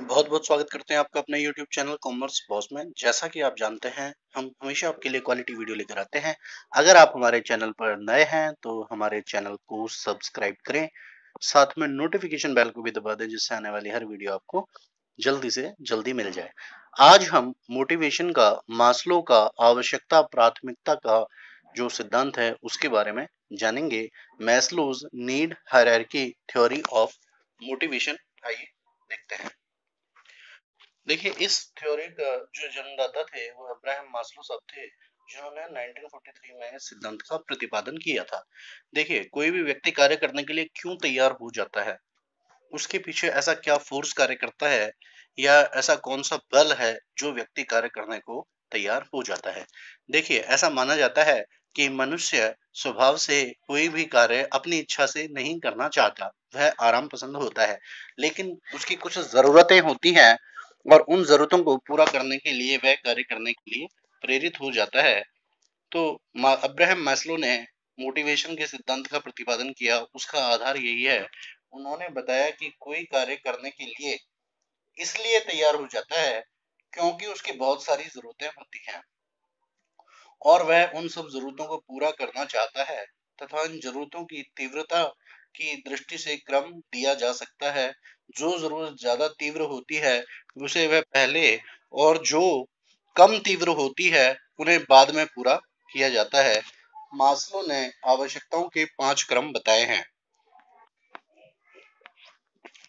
बहुत बहुत स्वागत करते हैं आपका अपने YouTube चैनल कॉमर्स बॉस में। जैसा कि आप जानते हैं, हम हमेशा आपके लिए क्वालिटी वीडियो लेकर आते हैं। अगर आप हमारे चैनल पर नए हैं तो हमारे चैनल को सब्सक्राइब करें, साथ में नोटिफिकेशन बेल को भी दबा दें, जिससे आने वाली हर वीडियो आपको जल्दी से जल्दी मिल जाए। आज हम मोटिवेशन का, मास्लो का आवश्यकता प्राथमिकता का जो सिद्धांत है उसके बारे में जानेंगे। Maslow's need hierarchy theory of motivation. आइए देखते हैं। देखिए, इस थ्योरी का जो जन्मदाता थे वो अब्राहम मास्लो साहब थे, जिन्होंने 1943 में इस सिद्धांत का प्रतिपादन किया था। देखिए, कोई भी व्यक्ति कार्य करने के लिए क्यों तैयार हो जाता है, उसके पीछे ऐसा क्या फोर्स कार्य करता है, या ऐसा कौन सा बल है जो व्यक्ति कार्य करने को तैयार हो जाता है। देखिए, ऐसा माना जाता है कि मनुष्य स्वभाव से कोई भी कार्य अपनी इच्छा से नहीं करना चाहता, वह आराम पसंद होता है। लेकिन उसकी कुछ जरूरतें होती हैं और उन जरूरतों को पूरा करने के लिए वह कार्य करने के लिए प्रेरित हो जाता है। तो अब्राहम मैस्लो ने मोटिवेशन के सिद्धांत का प्रतिपादन किया, उसका आधार यही है। उन्होंने बताया कि कोई कार्य करने के लिए इसलिए तैयार हो जाता है क्योंकि उसकी बहुत सारी जरूरतें होती हैं और वह उन सब जरूरतों को पूरा करना चाहता है, तथा इन जरूरतों की तीव्रता की दृष्टि से क्रम दिया जा सकता है। जो जरूरत ज्यादा तीव्र होती है उसे वह पहले, और जो कम तीव्र होती है उन्हें बाद में पूरा किया जाता है। मास्लो ने आवश्यकताओं के 5 क्रम बताए हैं।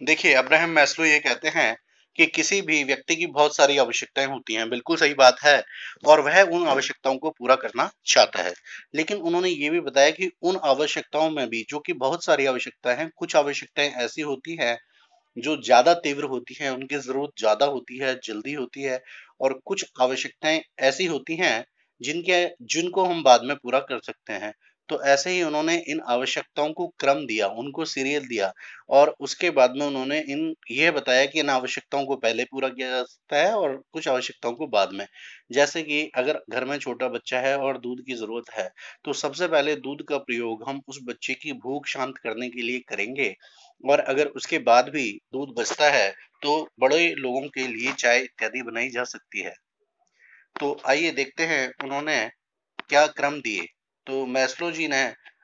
देखिए, अब्राहम मैस्लो ये कहते हैं कि किसी भी व्यक्ति की बहुत सारी आवश्यकताएं होती हैं, बिल्कुल सही बात है, और वह उन आवश्यकताओं को पूरा करना चाहता है। लेकिन उन्होंने ये भी बताया कि उन आवश्यकताओं में भी, जो कि बहुत सारी आवश्यकताएं हैं, कुछ आवश्यकताएं ऐसी होती हैं जो ज्यादा तीव्र होती हैं, उनकी जरूरत ज्यादा होती है, जल्दी होती है, और कुछ आवश्यकताएं ऐसी होती हैं जिनके जिनको हम बाद में पूरा कर सकते हैं। तो ऐसे ही उन्होंने इन आवश्यकताओं को क्रम दिया, उनको सीरियल दिया, और उसके बाद में उन्होंने इन ये बताया कि इन आवश्यकताओं को पहले पूरा किया जा सकता है और कुछ आवश्यकताओं को बाद में। जैसे कि अगर घर में छोटा बच्चा है और दूध की जरूरत है, तो सबसे पहले दूध का प्रयोग हम उस बच्चे की भूख शांत करने के लिए करेंगे, और अगर उसके बाद भी दूध बचता है तो बड़े लोगों के लिए चाय इत्यादि बनाई जा सकती है। तो आइए देखते हैं उन्होंने क्या क्रम दिए। तो मैस्लो जी ने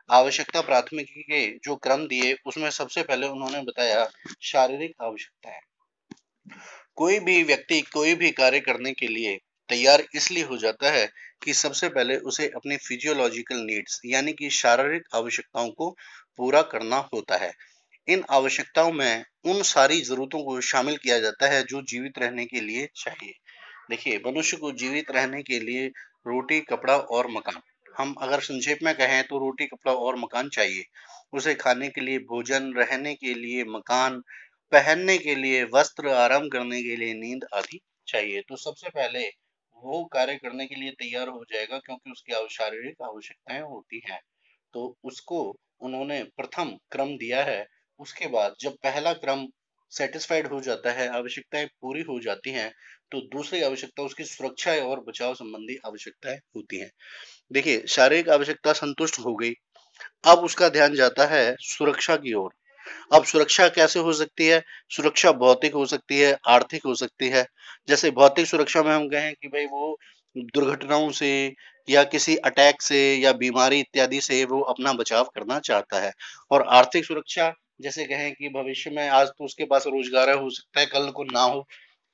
आवश्यकता प्राथमिकी के जो क्रम दिए उसमें सबसे पहले उन्होंने बताया शारीरिक आवश्यकताएं। कोई भी व्यक्ति कोई भी कार्य करने के लिए तैयार इसलिए हो जाता है कि सबसे पहले उसे अपनी फिजियोलॉजिकल नीड्स यानी कि शारीरिक आवश्यकताओं को पूरा करना होता है। इन आवश्यकताओं में उन सारी जरूरतों को शामिल किया जाता है जो जीवित रहने के लिए चाहिए। देखिए, मनुष्य को जीवित रहने के लिए रोटी, कपड़ा और मकान, हम अगर संक्षेप में कहें तो रोटी, कपड़ा और मकान चाहिए। उसे खाने के लिए भोजन, रहने के लिए मकान, पहनने के लिए वस्त्र, आराम करने के लिए नींद आदि चाहिए। तो सबसे पहले वो कार्य करने के लिए तैयार हो जाएगा क्योंकि उसकी शारीरिक आवश्यकताएं होती हैं। तो उसको उन्होंने प्रथम क्रम दिया है। उसके बाद जब पहला क्रम सेटिस्फाइड हो जाता है, आवश्यकताएं पूरी हो जाती हैं, तो दूसरी आवश्यकता उसकी सुरक्षा और बचाव संबंधी आवश्यकताएं होती हैं। देखिए, शारीरिक आवश्यकता संतुष्ट हो गई, अब उसका ध्यान जाता है सुरक्षा की ओर। अब सुरक्षा कैसे हो सकती है? सुरक्षा भौतिक हो सकती है, आर्थिक हो सकती है। जैसे भौतिक सुरक्षा में हम कहें कि भाई वो दुर्घटनाओं से या किसी अटैक से या बीमारी इत्यादि से वो अपना बचाव करना चाहता है। और आर्थिक सुरक्षा जैसे कहें कि भविष्य में आज तो उसके पास रोजगार है, हो सकता है कल को ना हो,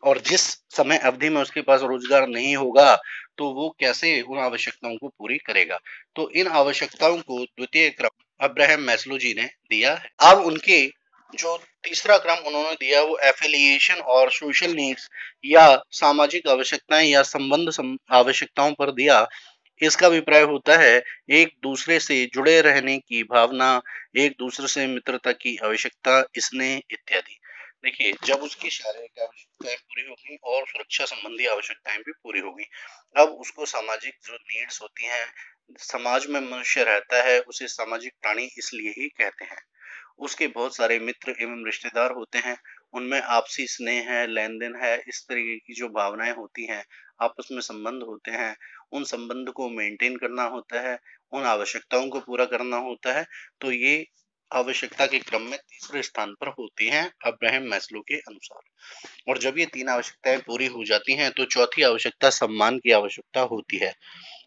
और जिस समय अवधि में उसके पास रोजगार नहीं होगा तो वो कैसे उन आवश्यकताओं को पूरी करेगा। तो इन आवश्यकताओं को द्वितीय क्रम अब्राहम मैस्लो जी ने दिया है। अब उनके जो तीसरा क्रम उन्होंने दिया वो एफिलिएशन और सोशल नीड्स या सामाजिक आवश्यकताएं या आवश्यकताओं पर दिया। इसका अभिप्राय होता है एक दूसरे से जुड़े रहने की भावना, एक दूसरे से मित्रता की आवश्यकता, स्नेह इत्यादि। देखिए, जब उसकी शारीरिक आवश्यकताएं पूरी होगी और सुरक्षा संबंधी आवश्यकताएं भी पूरी होगी, अब उसको सामाजिक जो नीड्स होती हैं, समाज में मनुष्य रहता है, उसे सामाजिक प्राणी इसलिए ही कहते हैं। उसके बहुत सारे मित्र एवं रिश्तेदार होते हैं, उनमें आपसी स्नेह है, लेन देन है, इस तरीके की जो भावनाएं होती हैं, आपस में संबंध होते हैं, उन संबंध को मेंटेन करना होता है, उन आवश्यकताओं को पूरा करना होता है। तो ये आवश्यकता के क्रम में तीसरे स्थान पर होती हैं अब्राहम मैस्लो के अनुसार। और जब ये 3 आवश्यकताएं पूरी हो जाती हैं तो चौथी आवश्यकता सम्मान की आवश्यकता होती है।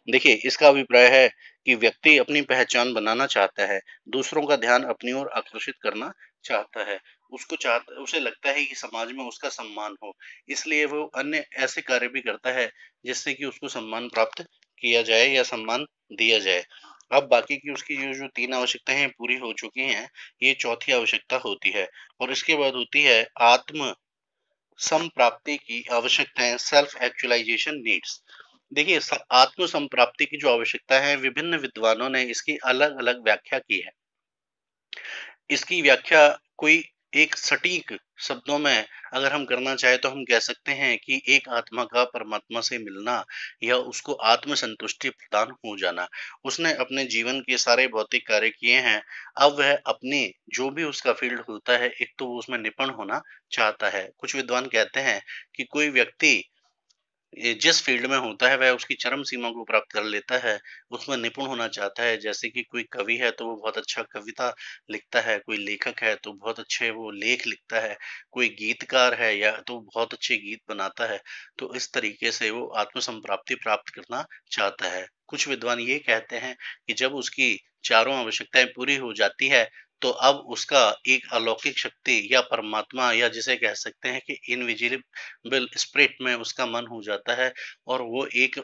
देखिए, इसका अभिप्राय है कि व्यक्ति अपनी पहचान बनाना चाहता है, दूसरों का ध्यान अपनी ओर आकर्षित करना चाहता है। उसे लगता है कि समाज में उसका सम्मान हो, इसलिए वो अन्य ऐसे कार्य भी करता है जिससे कि उसको सम्मान प्राप्त किया जाए या सम्मान दिया जाए। अब बाकी की उसकी ये जो 3 आवश्यकताएं हैं पूरी हो चुकी हैं, ये चौथी आवश्यकता होती है और इसके बाद होती है आत्म संप्राप्ति की आवश्यकताएं, सेल्फ एक्चुअलाइजेशन नीड्स। देखिए, आत्म संप्राप्ति की जो आवश्यकता है, विभिन्न विद्वानों ने इसकी अलग अलग व्याख्या की है। इसकी व्याख्या कोई एक सटीक शब्दों में अगर हम करना चाहे तो हम कह सकते हैं कि एक आत्मा का परमात्मा से मिलना या उसको आत्म संतुष्टि प्रदान हो जाना। उसने अपने जीवन के सारे भौतिक कार्य किए हैं, अब वह अपने जो भी उसका फील्ड होता है, एक तो वो उसमें निपुण होना चाहता है। कुछ विद्वान कहते हैं कि कोई व्यक्ति ये जिस फील्ड में होता है वह उसकी चरम सीमा को प्राप्त कर लेता है, उसमें निपुण होना चाहता है। जैसे कि कोई कवि है तो वो बहुत अच्छा कविता लिखता है, कोई लेखक है तो बहुत अच्छे वो लेख लिखता है, कोई गीतकार है या तो बहुत अच्छे गीत बनाता है। तो इस तरीके से वो आत्मसंप्राप्ति प्राप्त करना चाहता है। कुछ विद्वान ये कहते हैं कि जब उसकी चारों आवश्यकताएं पूरी हो जाती है तो अब उसका एक अलौकिक शक्ति या परमात्मा या जिसे कह सकते हैं कि इनविजिबल स्पिरिट में उसका मन हो जाता है और वो एक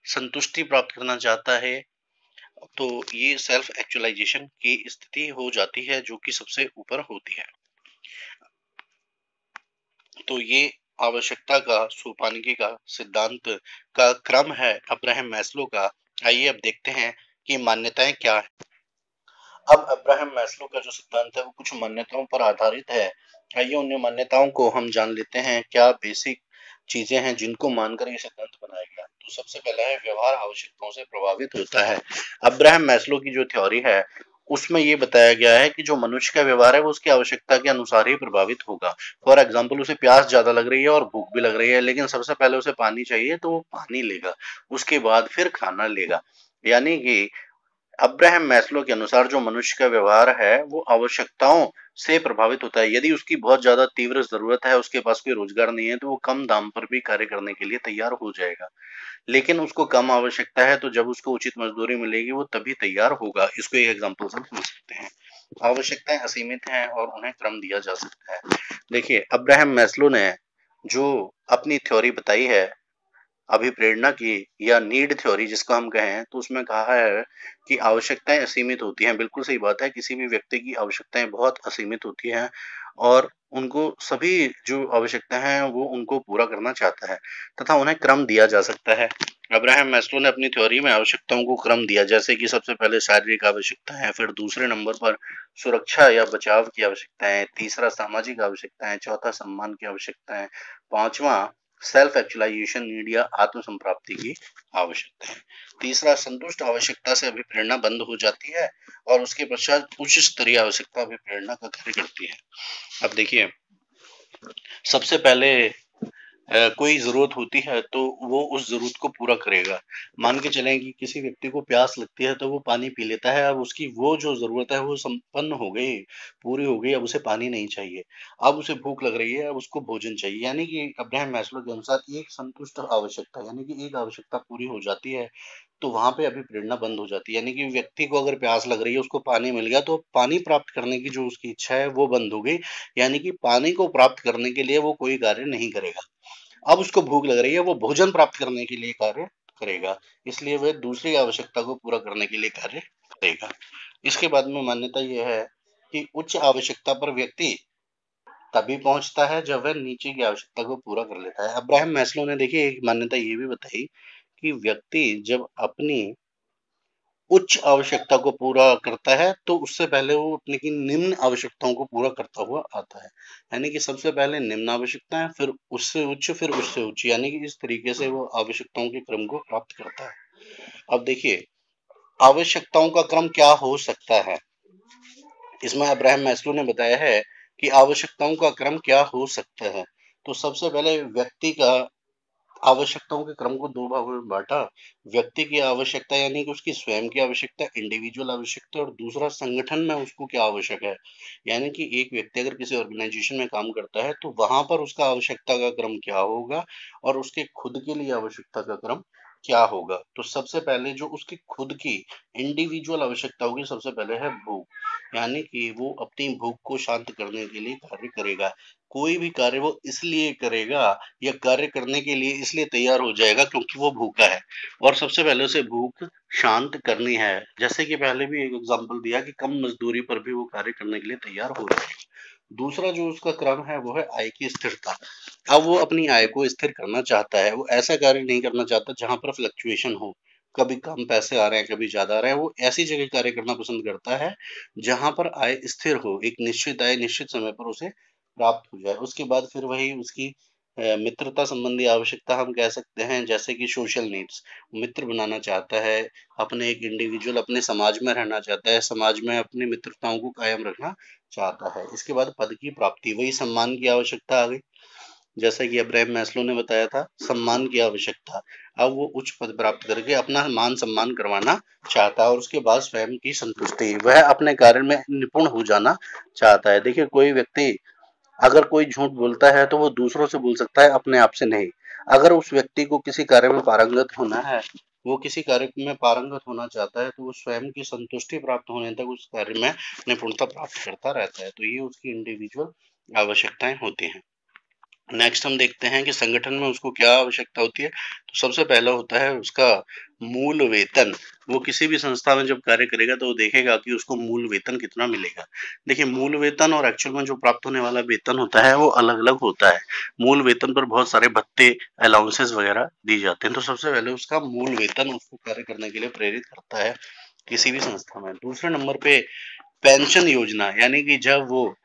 संतुष्टि प्राप्त करना चाहता है। तो ये सेल्फ एक्चुअलाइजेशन की स्थिति हो जाती है जो कि सबसे ऊपर होती है। तो ये आवश्यकता का सोपानिकी का सिद्धांत का क्रम है अब्राहम मैस्लो का। आइए अब देखते हैं कि मान्यताएं क्या है। अब अब्राहम मैस्लो का जो सिद्धांत है वो कुछ मान्यताओं पर आधारित है। आइए उन मान्यताओं को हम जान लेते हैं, क्या बेसिक चीजें हैं जिनको मानकर ये सिद्धांत बनाया गया। तो सबसे पहला है व्यवहार आवश्यकताओं से प्रभावित होता है। अब्राहम मैस्लो की जो थ्योरी है उसमें ये बताया गया है कि जो मनुष्य का व्यवहार है वो उसकी आवश्यकता के अनुसार ही प्रभावित होगा। फॉर एग्जाम्पल, उसे प्यास ज्यादा लग रही है और भूख भी लग रही है, लेकिन सबसे पहले उसे पानी चाहिए तो वो पानी लेगा, उसके बाद फिर खाना लेगा। यानी कि अब्राहम मैस्लो के अनुसार जो मनुष्य का व्यवहार है वो आवश्यकताओं से प्रभावित होता है। यदि उसकी बहुत ज्यादा तीव्र जरूरत है, उसके पास कोई रोजगार नहीं है, तो वो कम दाम पर भी कार्य करने के लिए तैयार हो जाएगा। लेकिन उसको कम आवश्यकता है तो जब उसको उचित मजदूरी मिलेगी वो तभी तैयार होगा। इसको एक एग्जांपल से समझ सकते हैं। आवश्यकताएं असीमित हैं और उन्हें क्रम दिया जा सकता है। देखिए, अब्राहम मैस्लो ने जो अपनी थ्योरी बताई है अभिप्रेरणा की या नीड थ्योरी जिसको हम कहें, तो उसमें कहा है कि आवश्यकताएं असीमित होती हैं। बिल्कुल सही बात है, किसी भी व्यक्ति की आवश्यकताएं बहुत असीमित होती हैं और उनको सभी जो आवश्यकताएं हैं वो उनको पूरा करना चाहता है तथा उन्हें क्रम दिया जा सकता है। अब्राहम मैस्लो ने अपनी थ्योरी में आवश्यकताओं को क्रम दिया, जैसे कि सबसे पहले शारीरिक आवश्यकता है, फिर दूसरे नंबर पर सुरक्षा या बचाव की आवश्यकताएं, तीसरा सामाजिक आवश्यकताएं, चौथा सम्मान की आवश्यकताएं, पांचवा सेल्फ एक्चुअलाइजेशन नीड या आत्म संप्राप्ति की आवश्यकता है, तीसरा संतुष्ट आवश्यकता से अभिप्रेरणा बंद हो जाती है और उसके पश्चात उच्च स्तरीय आवश्यकता अभिप्रेरणा का कार्य करती है। अब देखिए, सबसे पहले कोई जरूरत होती है तो वो उस जरूरत को पूरा करेगा। मान के चलें कि किसी व्यक्ति को प्यास लगती है तो वो पानी पी लेता है। अब उसकी वो जो जरूरत है वो संपन्न हो गई, पूरी हो गई, अब उसे पानी नहीं चाहिए। अब उसे भूख लग रही है, अब उसको भोजन चाहिए। यानी कि अब्राहम मैस्लो के अनुसार एक संतुष्ट आवश्यकता यानी कि एक आवश्यकता पूरी हो जाती है तो वहां पे अभी प्रेरणा बंद हो जाती है। यानी कि व्यक्ति को अगर प्यास लग रही है, उसको पानी मिल गया तो पानी प्राप्त करने की जो उसकी इच्छा है वो बंद हो गई। यानी कि पानी को प्राप्त करने के लिए वो कोई कार्य नहीं करेगा। अब उसको भूख लग रही है, वो भोजन प्राप्त करने के लिए कार्य करेगा, इसलिए वह दूसरी आवश्यकता को पूरा करने के लिए कार्य करेगा। इसके बाद में मान्यता यह है कि उच्च आवश्यकता पर व्यक्ति तभी पहुंचता है जब वह नीचे की आवश्यकता को पूरा कर लेता है। अब्राहम मैस्लो ने देखिए एक मान्यता ये भी बताई कि व्यक्ति जब अपनी उच्च आवश्यकता को पूरा करता है तो उससे पहले वो अपनी की निम्न आवश्यकताओं को पूरा करता हुआ आता है। यानी कि सबसे पहले निम्न आवश्यकताएं, फिर उससे उच्च, यानी कि इस तरीके से वो आवश्यकताओं के क्रम को प्राप्त करता है। अब देखिए, आवश्यकताओं का क्रम क्या हो सकता है। इसमें अब्राहम मैस्लो ने बताया है कि आवश्यकताओं का क्रम क्या हो सकता है। तो सबसे पहले व्यक्ति का आवश्यकताओं के क्रम को दो भागों में बांटा। व्यक्ति की आवश्यकता यानी कि उसकी स्वयं की आवश्यकता, इंडिविजुअल आवश्यकता, और दूसरा संगठन में उसको क्या आवश्यक है। यानी कि एक व्यक्ति अगर किसी ऑर्गेनाइजेशन में काम करता है तो वहां पर उसका आवश्यकता का क्रम क्या होगा और उसके खुद के लिए आवश्यकता का क्रम क्या होगा। तो सबसे पहले जो उसकी खुद की इंडिविजुअल आवश्यकता होगी, सबसे पहले है भूख। यानी कि वो अपनी भूख को शांत करने के लिए कार्य करेगा। कोई भी कार्य वो इसलिए करेगा या कार्य करने के लिए इसलिए तैयार हो जाएगा क्योंकि वो भूखा है और सबसे पहले उसे भूख शांत करनी है। जैसे कि पहले भी एक एग्जांपल दिया कि कम मजदूरी पर भी वो कार्य करने के लिए तैयार हो जाएगा। दूसरा जो उसका क्रम है वो है आय की स्थिरता। अब वो अपनी आय को स्थिर करना चाहता है। वो ऐसा कार्य नहीं करना चाहता जहां पर फ्लक्चुएशन हो, कभी कम पैसे आ रहे हैं कभी ज्यादा आ रहे हैं। वो ऐसी जगह कार्य करना पसंद करता है जहां पर आय स्थिर हो, एक निश्चित आय निश्चित समय पर उसे प्राप्त हो जाए। उसके बाद फिर वही उसकी मित्रता संबंधी आवश्यकता हम कह सकते हैं, जैसे कि सोशल नीड्स। मित्र बनाना चाहता है, अपने एक इंडिविजुअल अपने समाज में रहना चाहता है, समाज में अपनी मित्रताओं को कायम रखना चाहता है। इसके बाद पद की प्राप्ति, वही सम्मान की आवश्यकता आ गई। जैसा कि अब्राहम मैस्लो ने बताया था, सम्मान की आवश्यकता। अब वो उच्च पद प्राप्त करके अपना मान सम्मान करवाना चाहता है और उसके बाद स्वयं की संतुष्टि, वह अपने कार्य में निपुण हो जाना चाहता है। देखिए, कोई व्यक्ति अगर कोई झूठ बोलता है तो वो दूसरों से बोल सकता है, अपने आप से नहीं। अगर उस व्यक्ति को किसी कार्य में पारंगत होना है, वो किसी कार्य में पारंगत होना चाहता है, तो वो स्वयं की संतुष्टि प्राप्त होने तक उस कार्य में निपुणता प्राप्त करता रहता है। तो ये उसकी इंडिविजुअल आवश्यकताएं होती हैं। नेक्स्ट हम देखते हैं कि संगठन में उसको क्या आवश्यकता होती है। तो सबसे पहला होता है उसका मूल वेतन। वो किसी भी संस्था में जब कार्य करेगा तो वो देखेगा कि उसको मूल वेतन कितना मिलेगा। देखिए, मूल वेतन और एक्चुअल में जो प्राप्त होने वाला वेतन होता है वो अलग अलग होता है। मूल वेतन पर बहुत सारे भत्ते, अलाउंसेस वगैरह दी जाते हैं। तो सबसे पहले उसका मूल वेतन उसको कार्य करने के लिए प्रेरित करता है किसी भी संस्था में। दूसरे नंबर पे पेंशन योजना, यानी कि जब वो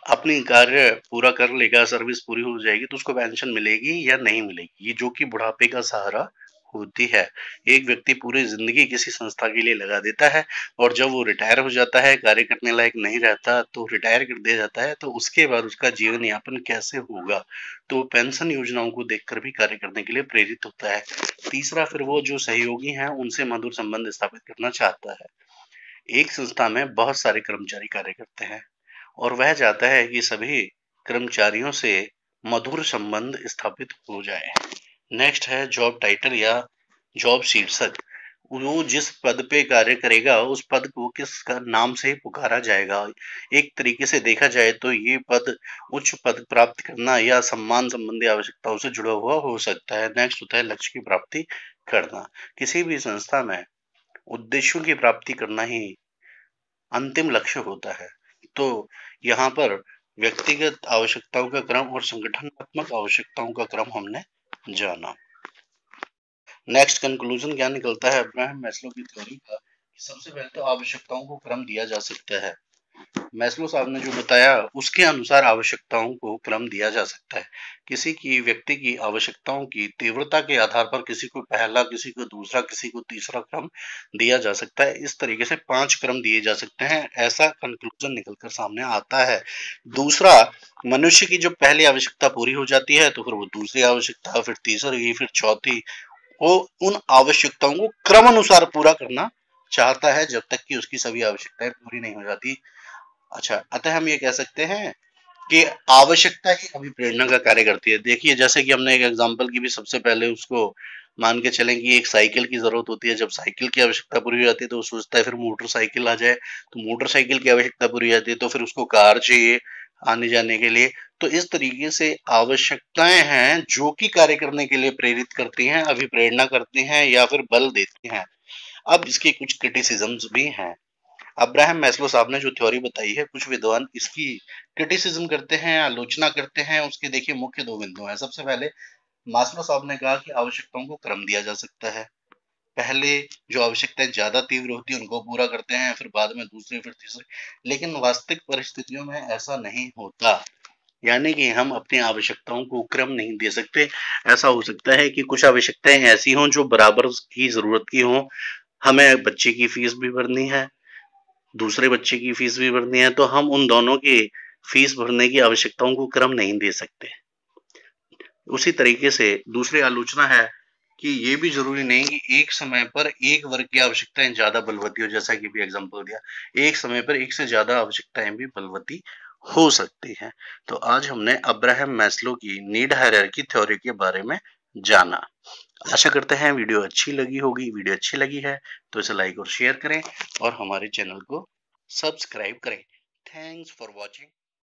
अपनी कार्य पूरा कर लेगा, सर्विस पूरी हो जाएगी, तो उसको पेंशन मिलेगी या नहीं मिलेगी, ये जो कि बुढ़ापे का सहारा होती है। एक व्यक्ति पूरी जिंदगी किसी संस्था के लिए लगा देता है और जब वो रिटायर हो जाता है, कार्य करने लायक नहीं रहता, तो रिटायर कर दिया जाता है, तो उसके बाद उसका जीवन यापन कैसे होगा। तो पेंशन योजनाओं को देखकर भी कार्य करने के लिए प्रेरित होता है। तीसरा, फिर वो जो सहयोगी हैं उनसे मधुर संबंध स्थापित करना चाहता है। एक संस्था में बहुत सारे कर्मचारी कार्य करते हैं और वह चाहता है कि सभी कर्मचारियों से मधुर संबंध स्थापित हो जाए। नेक्स्ट है जॉब टाइटल या जॉब शीर्षक। वो जिस पद पे कार्य करेगा उस पद को किस नाम से पुकारा जाएगा। एक तरीके से देखा जाए तो ये पद उच्च पद प्राप्त करना या सम्मान संबंधी आवश्यकताओं से जुड़ा हुआ हो सकता है। नेक्स्ट होता है लक्ष्य की प्राप्ति करना। किसी भी संस्था में उद्देश्यों की प्राप्ति करना ही अंतिम लक्ष्य होता है। तो यहाँ पर व्यक्तिगत आवश्यकताओं का क्रम और संगठनात्मक आवश्यकताओं का क्रम हमने जाना। नेक्स्ट कंक्लूजन क्या निकलता है अब्राहम मैस्लो की थ्योरी का, कि सबसे पहले तो आवश्यकताओं को क्रम दिया जा सकता है। मैस्लो साहब ने जो बताया उसके अनुसार आवश्यकताओं को क्रम दिया जा सकता है। किसी की व्यक्ति की आवश्यकताओं की तीव्रता के आधार पर किसी को पहला, किसी को दूसरा, किसी को तीसरा क्रम दिया जा सकता है। इस तरीके से 5 क्रम दिए जा सकते हैं, ऐसा कंक्लूजन निकलकर सामने आता है। दूसरा, मनुष्य की जब पहली आवश्यकता पूरी हो जाती है तो फिर वो दूसरी आवश्यकता, फिर तीसरी, फिर चौथी, वो उन आवश्यकताओं को क्रमानुसार पूरा करना चाहता है जब तक कि उसकी सभी आवश्यकताएं पूरी नहीं हो जाती। अच्छा, अतः हम ये कह सकते हैं कि आवश्यकता ही अभिप्रेरणा का कार्य करती है। देखिए, जैसे कि हमने एक एग्जांपल की भी, सबसे पहले उसको मान के चलें कि एक साइकिल की जरूरत होती है। जब साइकिल की आवश्यकता पूरी हो जाती है तो वो सोचता है फिर मोटरसाइकिल आ जाए, तो मोटरसाइकिल की आवश्यकता पूरी हो जाती है तो फिर उसको कार चाहिए आने जाने के लिए। तो इस तरीके से आवश्यकताएं हैं जो कि कार्य करने के लिए प्रेरित करती हैं, अभिप्रेरणा करती हैं या फिर बल देती हैं। अब इसके कुछ क्रिटिसिज्म्स भी हैं। अब्राहम मैस्लो साहब ने जो थ्योरी बताई है, कुछ विद्वान इसकी क्रिटिसिज्म करते हैं, आलोचना करते हैं। उसके देखिए मुख्य 2 बिंदु हैं। सबसे पहले मास्लो साहब ने कहा कि आवश्यकताओं को क्रम दिया जा सकता है। पहले जो आवश्यकताएं ज्यादा तीव्र होती है उनको पूरा करते हैं, फिर बाद में दूसरी, फिर तीसरी। लेकिन वास्तविक परिस्थितियों में ऐसा नहीं होता। यानी कि हम अपनी आवश्यकताओं को क्रम नहीं दे सकते। ऐसा हो सकता है कि कुछ आवश्यकताएं ऐसी हों जो बराबर की जरूरत की हों। हमें बच्चे की फीस भी भरनी है, दूसरे बच्चे की फीस भी भरनी है, तो हम उन दोनों की फीस भरने की आवश्यकताओं को क्रम नहीं दे सकते। उसी तरीके से दूसरी आलोचना है कि ये भी ज़रूरी नहीं कि एक समय पर एक वर्ग की आवश्यकताएँ ज़्यादा बलवती हो, जैसा कि अभी एग्ज़ाम्पल दिया। एक समय पर एक से ज़्यादा आवश्यकताएँ भी बलवती हो सकती हैं। तो आज हमने अब्राहम मैस्लो की नीड हायरार्की थ्योरी के बारे में जाना। आशा करते हैं वीडियो अच्छी लगी होगी। वीडियो अच्छी लगी है तो इसे लाइक और शेयर करें और हमारे चैनल को सब्सक्राइब करें। Thanks for watching.